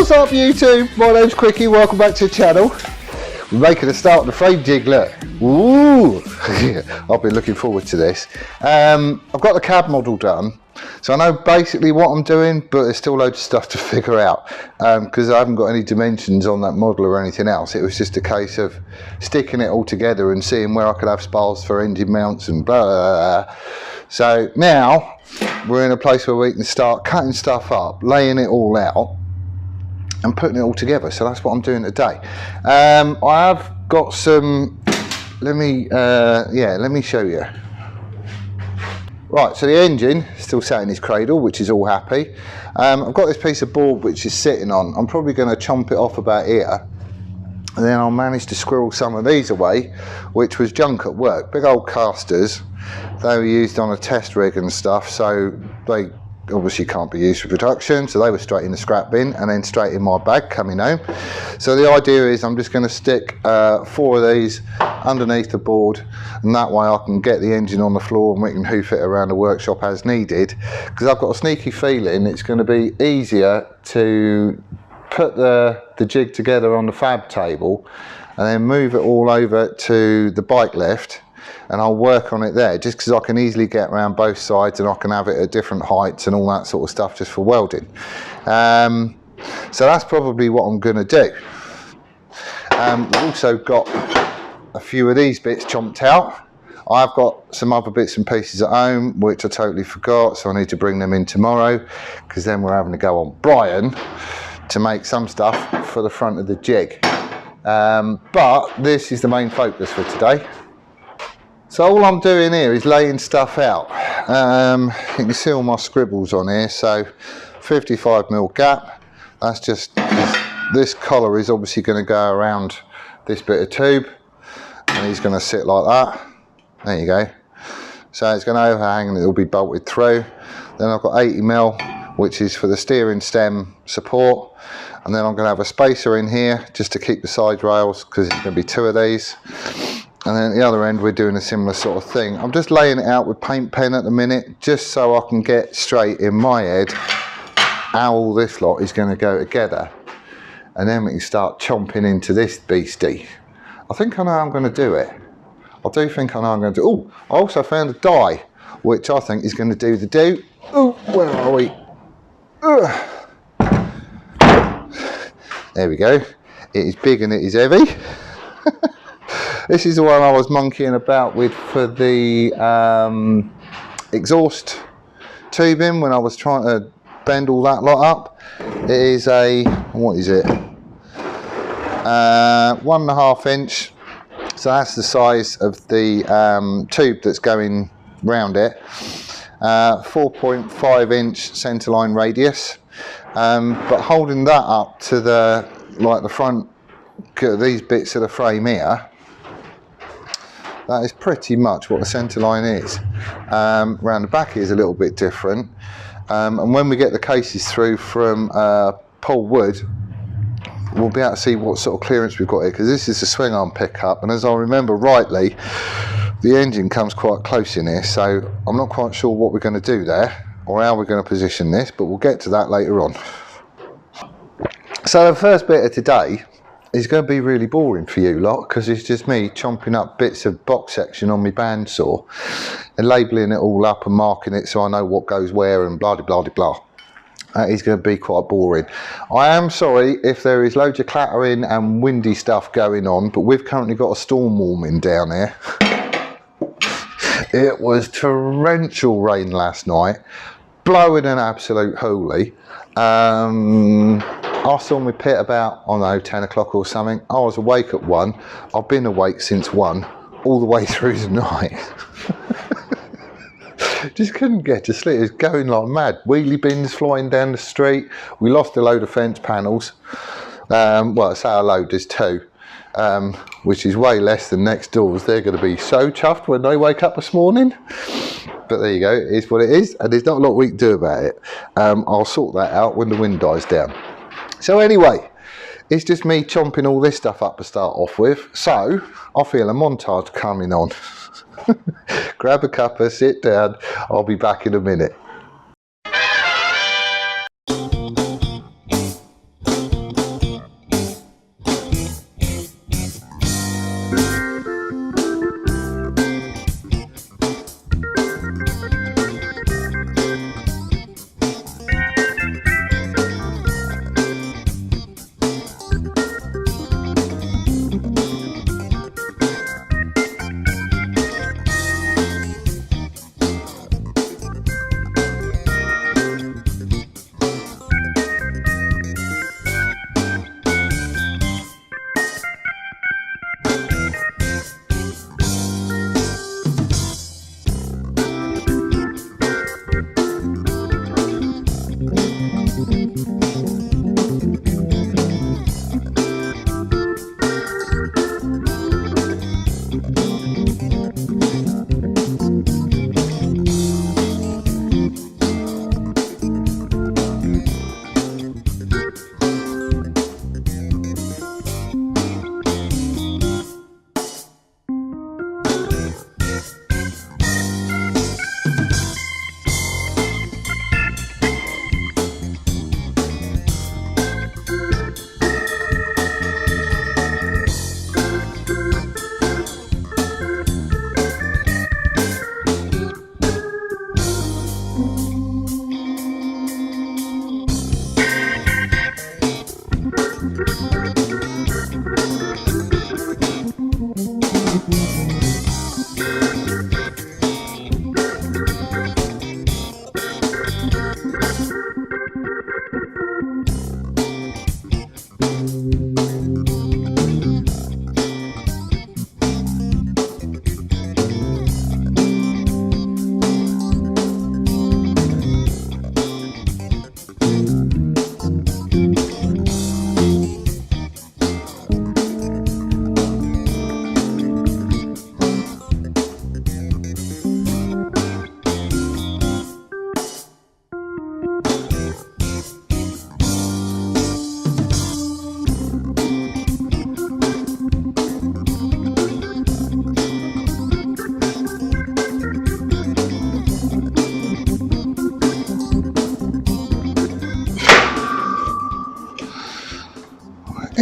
What's up YouTube? My name's Quickie, welcome back to the channel. We're making a start on the frame jig, look. Ooh, I've been looking forward to this. I've got the cab model done, so I know basically what I'm doing, but there's still loads of stuff to figure out because I haven't got any dimensions on that model or anything else. It was just a case of sticking it all together and seeing where I could have spars for engine mounts and blah, blah, blah. So now we're in a place where we can start cutting stuff up, laying it all out and putting it all together. So that's what I'm doing today. I have got some, let me show you. Right, so the engine still sat in its cradle, which is all happy. I've got this piece of board which is sitting on. I'm probably going to chomp it off about here, and then I'll manage to squirrel some of these away, which was junk at work. Big old casters. They were used on a test rig and stuff, so they obviously can't be used for production, so they were straight in the scrap bin and then straight in my bag coming home. So the idea is I'm just going to stick 4 of these underneath the board, and that way I can get the engine on the floor and we can hoof it around the workshop as needed, because I've got a sneaky feeling it's going to be easier to put the jig together on the fab table and then move it all over to the bike lift, and I'll work on it there, just because I can easily get around both sides and I can have it at different heights and all that sort of stuff just for welding. So that's probably what I'm going to do. We've also got a few of these bits chomped out. I've got some other bits and pieces at home which I totally forgot, so I need to bring them in tomorrow, because then we're having to go on Brian to make some stuff for the front of the jig. But this is the main focus for today. So all I'm doing here is laying stuff out. You can see all my scribbles on here. So 55mm gap. That's just, this collar is obviously going to go around this bit of tube, and he's going to sit like that. There you go. So it's going to overhang and it'll be bolted through. Then I've got 80mm, which is for the steering stem support. And then I'm going to have a spacer in here just to keep the side rails, because it's going to be 2 of these. And then at the other end we're doing a similar sort of thing. I'm just laying it out with paint pen at the minute, just so I can get straight in my head how all this lot is going to go together. And then we can start chomping into this beastie. I think I know how I'm going to do it. I do think I know how I'm going to do it. Oh, I also found a die, which I think is going to do the do. Oh, where are we? There we go. It is big and it is heavy. This is the one I was monkeying about with for the exhaust tubing when I was trying to bend all that lot up. It is a, what is it? 1.5 inch. So that's the size of the tube that's going round it. 4.5 inch centerline radius. But holding that up to the, like the front, these bits of the frame here, that is pretty much what the centre line is. Round the back is a little bit different. And when we get the cases through from Paul Wood, we'll be able to see what sort of clearance we've got here, because this is a swing arm pickup, and as I remember rightly, the engine comes quite close in here, so I'm not quite sure what we're going to do there or how we're going to position this, but we'll get to that later on. So the first bit of today is going to be really boring for you lot, because it's just me chomping up bits of box section on my bandsaw and labelling it all up and marking it so I know what goes where and blah blah blah blah. That is going to be quite boring. I am sorry if there is loads of clattering and windy stuff going on, but we've currently got a storm warming down here. It was torrential rain last night, blowing an absolute holy. I saw my pit about, I don't know, 10 o'clock or something. I was awake at 1. I've been awake since 1, all the way through the night. Just couldn't get to sleep. It was going like mad. Wheelie bins flying down the street. We lost a load of fence panels. Well, I say a load, there's 2, which is way less than next doors. They're going to be so chuffed when they wake up this morning. But there you go, it is what it is, and there's not a lot we can do about it. I'll sort that out when the wind dies down. So anyway, it's just me chomping all this stuff up to start off with. So I feel a montage coming on. Grab a cuppa, sit down, I'll be back in a minute.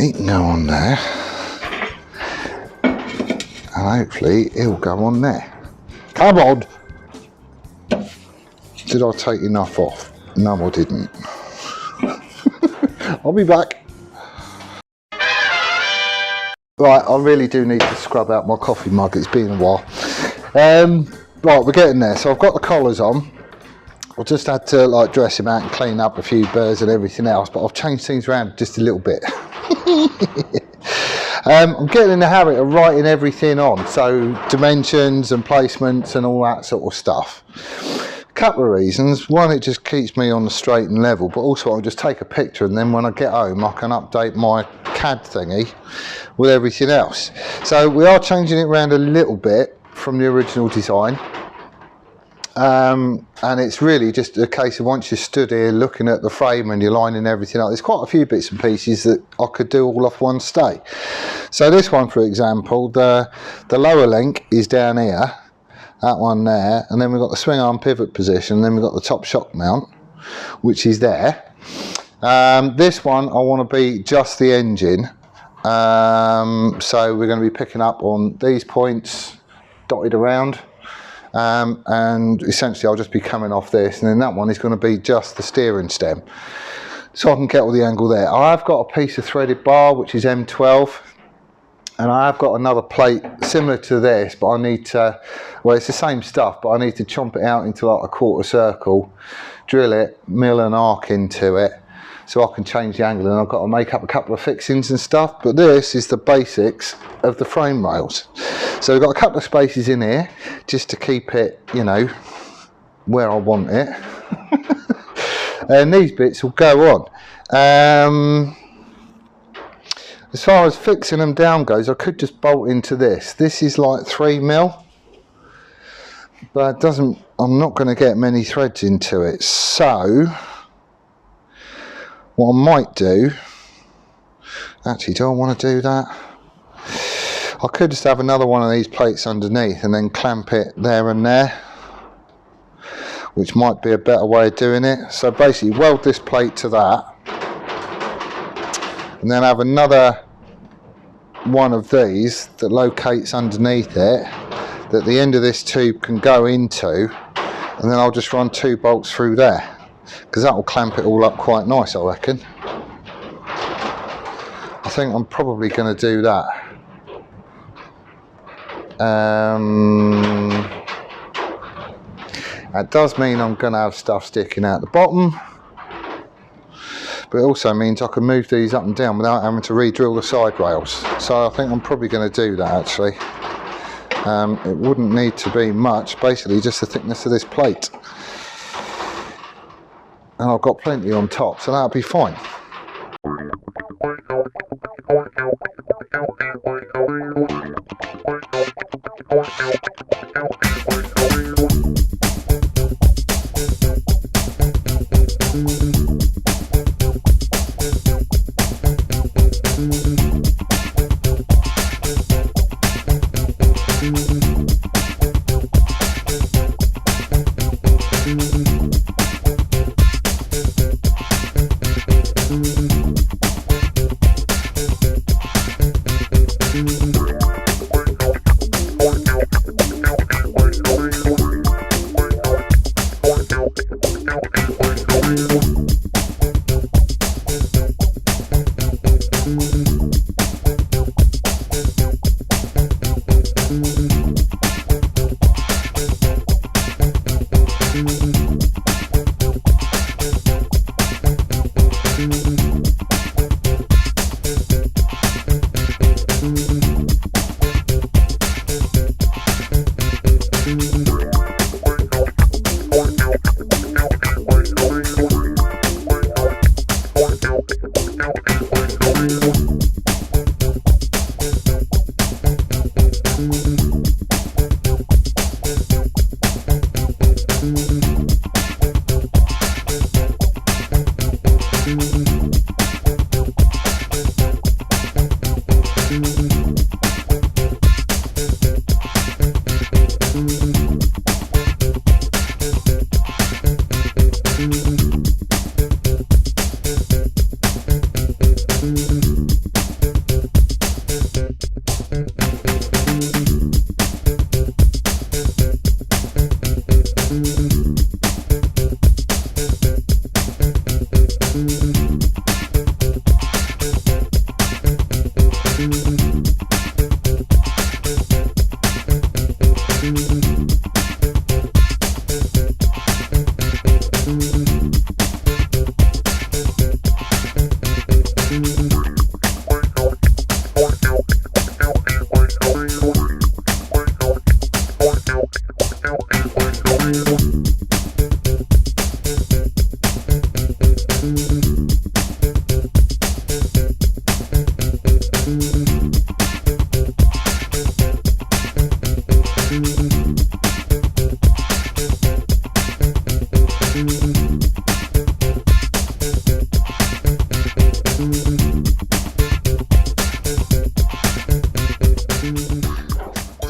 he can go on there, and hopefully he'll go on there. Come on! Did I take enough off? No, I didn't. I'll be back. Right, I really do need to scrub out my coffee mug, it's been a while. Right, we're getting there. So I've got the collars on. I just had to like dress him out and clean up a few burrs and everything else, but I've changed things around just a little bit. I'm getting in the habit of writing everything on, so dimensions and placements and all that sort of stuff. A couple of reasons. One, it just keeps me on the straight and level, but also I'll just take a picture and then when I get home I can update my CAD thingy with everything else. So we are changing it around a little bit from the original design. And it's really just a case of once you stood here looking at the frame and you're lining everything up, there's quite a few bits and pieces that I could do all off one stay. So this one, for example, the lower link is down here, that one there, and then we've got the swing arm pivot position, and then we've got the top shock mount, which is there. This one I want to be just the engine, so we're going to be picking up on these points dotted around. And essentially I'll just be coming off this, and then that one is going to be just the steering stem, so I can get all the angle there. I've got a piece of threaded bar which is M12, and I've got another plate similar to this, but I need to, well, it's the same stuff, but I need to chomp it out into like a quarter circle, drill it, mill an arc into it so I can change the angle, and I've got to make up a couple of fixings and stuff. But this is the basics of the frame rails. So we've got a couple of spaces in here just to keep it, you know, where I want it. And these bits will go on. As far as fixing them down goes, I could just bolt into this. This is like 3mm, but it doesn't, I'm not going to get many threads into it. So what I might do, actually, do I want to do that? I could just have another one of these plates underneath and then clamp it there and there, which might be a better way of doing it. So basically weld this plate to that, and then have another one of these that locates underneath it, that the end of this tube can go into, and then I'll just run 2 bolts through there, because that will clamp it all up quite nice, I reckon. I think I'm probably going to do that. That does mean I'm going to have stuff sticking out the bottom, but it also means I can move these up and down without having to re-drill the side rails. So I think I'm probably going to do that actually. It wouldn't need to be much, basically just the thickness of this plate. And I've got plenty on top, so that'll be fine.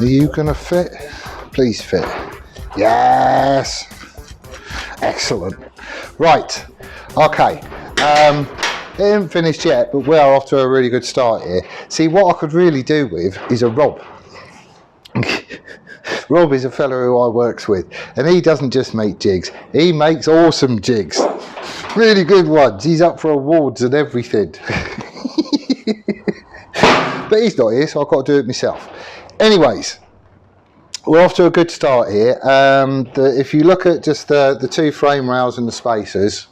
Are you gonna fit? Please fit. Yes. Excellent. Right. Okay. It isn't finished yet, but we are off to a really good start here. See, what I could really do with is a Rob. Rob is a fellow who I works with, and he doesn't just make jigs, he makes awesome jigs. Really good ones. He's up for awards and everything. But he's not here, so I've got to do it myself. Anyways, we're off to a good start here. If you look at just the two frame rails and the spacers,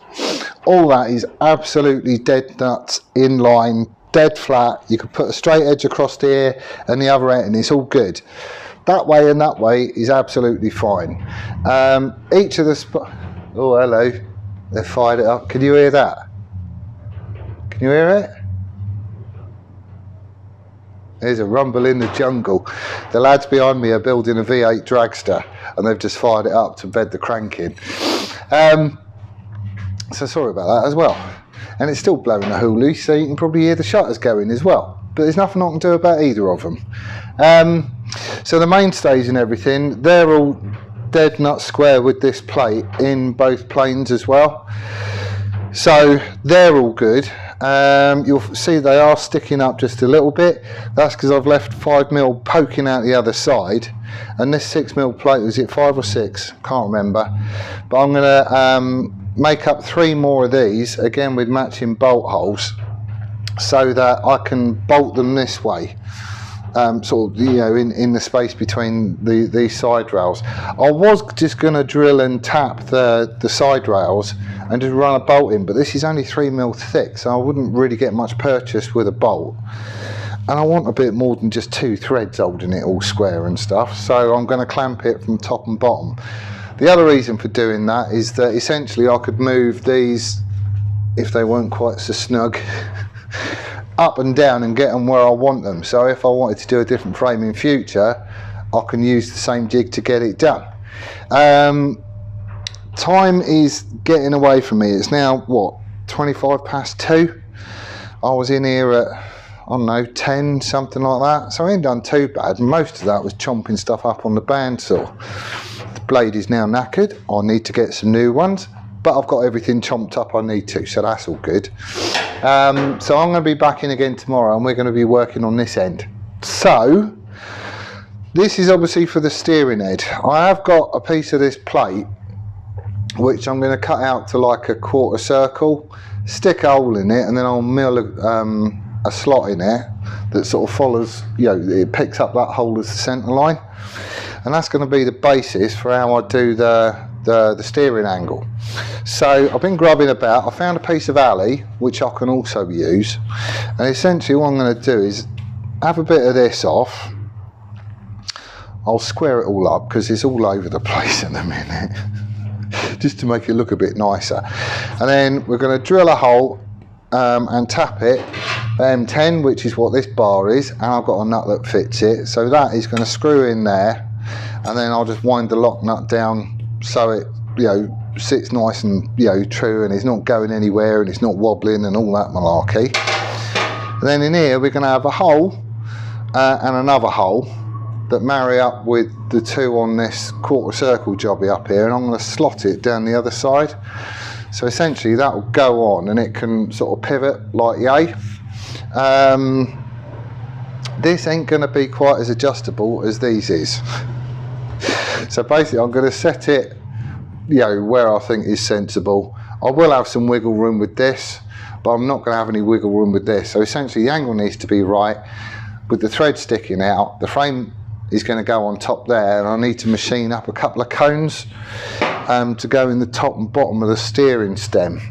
all that is absolutely dead nuts, in line, dead flat. You could put a straight edge across here and the other end and it's all good. That way and that way is absolutely fine. Each of the oh, hello, they've fired it up. Can you hear that? Can you hear it? There's a rumble in the jungle. The lads behind me are building a V8 dragster and they've just fired it up to bed the crank in. So sorry about that as well. And it's still blowing a hoolie, so you can probably hear the shutters going as well. But there's nothing I can do about either of them. So the mainstays and everything, they're all dead nut square with this plate in both planes as well. So they're all good. You'll see they are sticking up just a little bit. That's because I've left 5mm poking out the other side. And this 6mm plate, was it 5 or 6? Can't remember. But I'm going to make up 3 more of these, again with matching bolt holes, so that I can bolt them this way. Sort of, you know, in the space between these side rails. I was just going to drill and tap the side rails and just run a bolt in, but this is only 3mm thick, so I wouldn't really get much purchase with a bolt. And I want a bit more than just 2 threads holding it all square and stuff, so I'm going to clamp it from top and bottom. The other reason for doing that is that essentially I could move these, if they weren't quite so snug, up and down and get them where I want them. So if I wanted to do a different frame in future, I can use the same jig to get it done. Time is getting away from me. It's now, what, 2:25. I was in here at, I don't know, 10, something like that. So I ain't done too bad. Most of that was chomping stuff up on the bandsaw. The blade is now knackered. I need to get some new ones, but I've got everything chomped up I need to, so that's all good. So I'm going to be back in again tomorrow and we're going to be working on this end. So this is obviously for the steering head. I have got a piece of this plate which I'm going to cut out to like a quarter circle, stick a hole in it, and then I'll mill a slot in there that sort of follows, you know, it picks up that hole as the centre line, and that's going to be the basis for how I do the steering angle. So I've been grubbing about. I found a piece of alley which I can also use, and essentially what I'm going to do is have a bit of this off. I'll square it all up because it's all over the place in a minute, just to make it look a bit nicer. And then we're going to drill a hole and tap it M10, which is what this bar is, and I've got a nut that fits it, so that is going to screw in there, and then I'll just wind the lock nut down so it, you know, sits nice and, you know, true, and it's not going anywhere and it's not wobbling and all that malarkey. And then in here we're going to have a hole and another hole that marry up with the two on this quarter circle jobby up here, and I'm going to slot it down the other side. So essentially that will go on and it can sort of pivot like yay. This ain't going to be quite as adjustable as these is. So basically I'm going to set it, you know, where I think is sensible. I will have some wiggle room with this, but I'm not going to have any wiggle room with this. So essentially the angle needs to be right with the thread sticking out. The frame is going to go on top there, and I need to machine up a couple of cones to go in the top and bottom of the steering stem.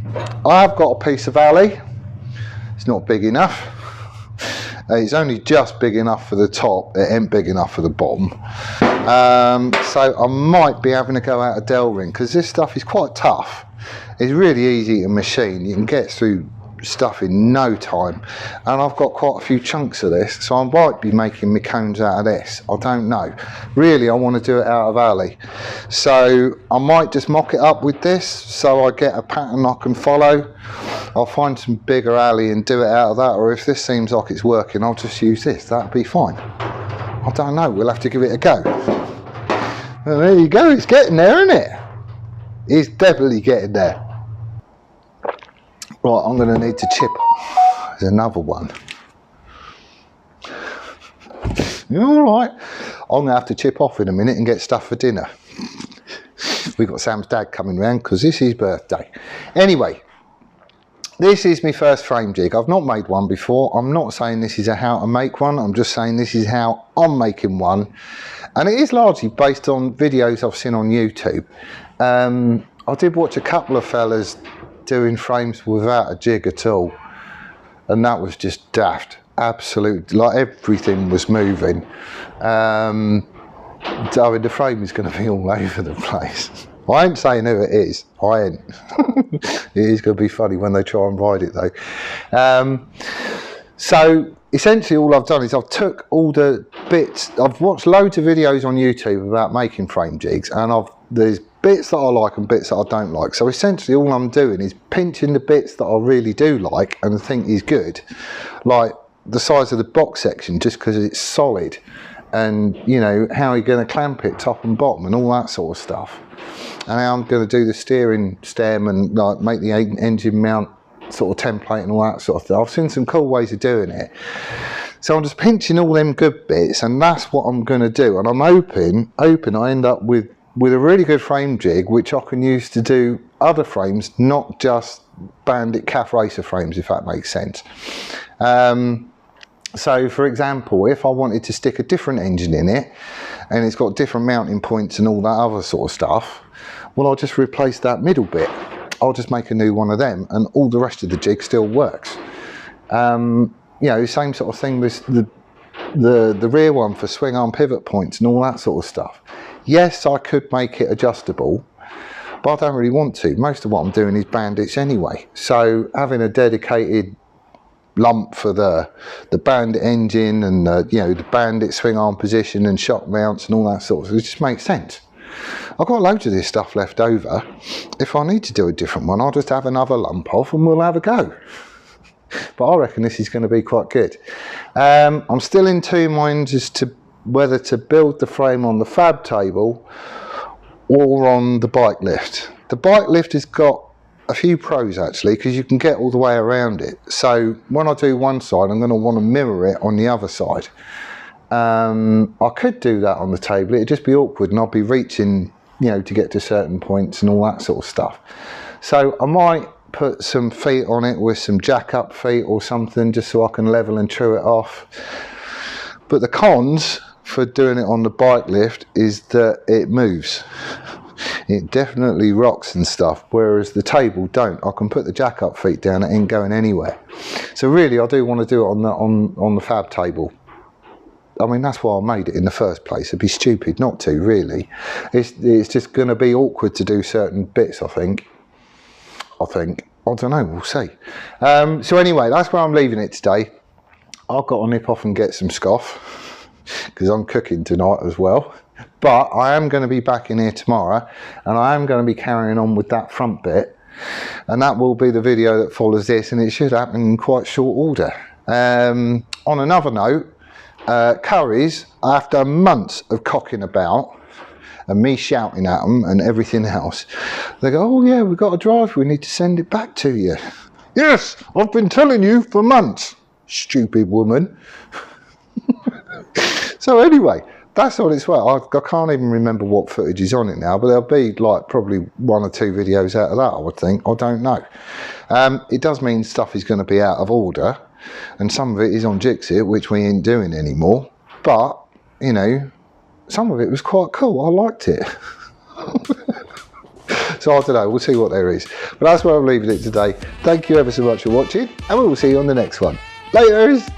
I've got a piece of alley. It's not big enough. It's only just big enough for the top. It ain't big enough for the bottom. So I might be having to go out a Del ring because this stuff is quite tough. It's really easy to machine. You can get through stuff in no time, and I've got quite a few chunks of this, so I might be making my cones out of this. I don't know. Really, I want to do it out of alley, so I might just mock it up with this so I get a pattern I can follow. I'll find some bigger alley and do it out of that, or if this seems like it's working, I'll just use this. That'll be fine. I don't know, we'll have to give it a go. Well, there you go, it's getting there, isn't it? It's definitely getting there. Right, I'm going to need to chip. There's another one. You're all right. I'm going to have to chip off in a minute and get stuff for dinner. We've got Sam's dad coming round because this is his birthday. Anyway, this is my first frame jig. I've not made one before. I'm not saying this is how to make one. I'm just saying this is how I'm making one. And it is largely based on videos I've seen on YouTube. I did watch a couple of fellas doing frames without a jig at all. And that was just daft. Absolute, like everything was moving. So the frame is going to be all over the place. I ain't saying who it is. I ain't. It is going to be funny when they try and ride it though. So essentially all I've done is I've took all the bits. I've watched loads of videos on YouTube about making frame jigs, and there's bits that I like and bits that I don't like. So essentially all I'm doing is pinching the bits that I really do like and think is good, like the size of the box section, just because it's solid, and you know how you're going to clamp it top and bottom and all that sort of stuff, and how I'm going to do the steering stem and like make the engine mount sort of template and all that sort of stuff. I've seen some cool ways of doing it, so I'm just pinching all them good bits, and that's what I'm going to do. And I'm hoping I end up with a really good frame jig which I can use to do other frames, not just Bandit Cafe racer frames, if that makes sense. So for example, if I wanted to stick a different engine in it and it's got different mounting points and all that other sort of stuff, well, I'll just replace that middle bit. I'll just make a new one of them and all the rest of the jig still works. You know, same sort of thing with the rear one for swing arm pivot points and all that sort of stuff. Yes, I could make it adjustable, but I don't really want to. Most of what I'm doing is bandits anyway. So having a dedicated lump for the Bandit engine and you know, the Bandit swing arm position and shock mounts and all that sort of stuff, it just makes sense. I've got loads of this stuff left over. If I need to do a different one, I'll just have another lump off and we'll have a go. But I reckon this is going to be quite good. I'm still in two minds as to whether to build the frame on the fab table or on the bike lift. The bike lift has got a few pros actually, because you can get all the way around it. So when I do one side, I'm going to want to mirror it on the other side. I could do that on the table. It'd just be awkward and I'd be reaching, you know, to get to certain points and all that sort of stuff. So I might put some feet on it with some jack up feet or something, just so I can level and true it off. But the cons for doing it on the bike lift is that it moves. It definitely rocks and stuff, whereas the table don't. I can put the jack up feet down, it ain't going anywhere. So really I do want to do it on the fab table. I mean, that's why I made it in the first place. It'd be stupid not to, really. It's just going to be awkward to do certain bits, I think. I don't know, we'll see. So anyway, that's where I'm leaving it today. I've got to nip off and get some scoff because I'm cooking tonight as well. But I am going to be back in here tomorrow and I am going to be carrying on with that front bit. And that will be the video that follows this, and it should happen in quite short order. On another note, curries, after months of cocking about and me shouting at them and everything else, they go, oh yeah, we've got a drive, we need to send it back to you. Yes, I've been telling you for months, stupid woman. So anyway, that's on its way. I can't even remember what footage is on it now, but there'll be like probably 1 or 2 videos out of that, I would think. I don't know. It does mean stuff is going to be out of order, and some of it is on Jigsaw, which we ain't doing anymore. But, you know, some of it was quite cool. I liked it. So I don't know, we'll see what there is. But that's where I'm leaving it today. Thank you ever so much for watching, and we will see you on the next one. Laters!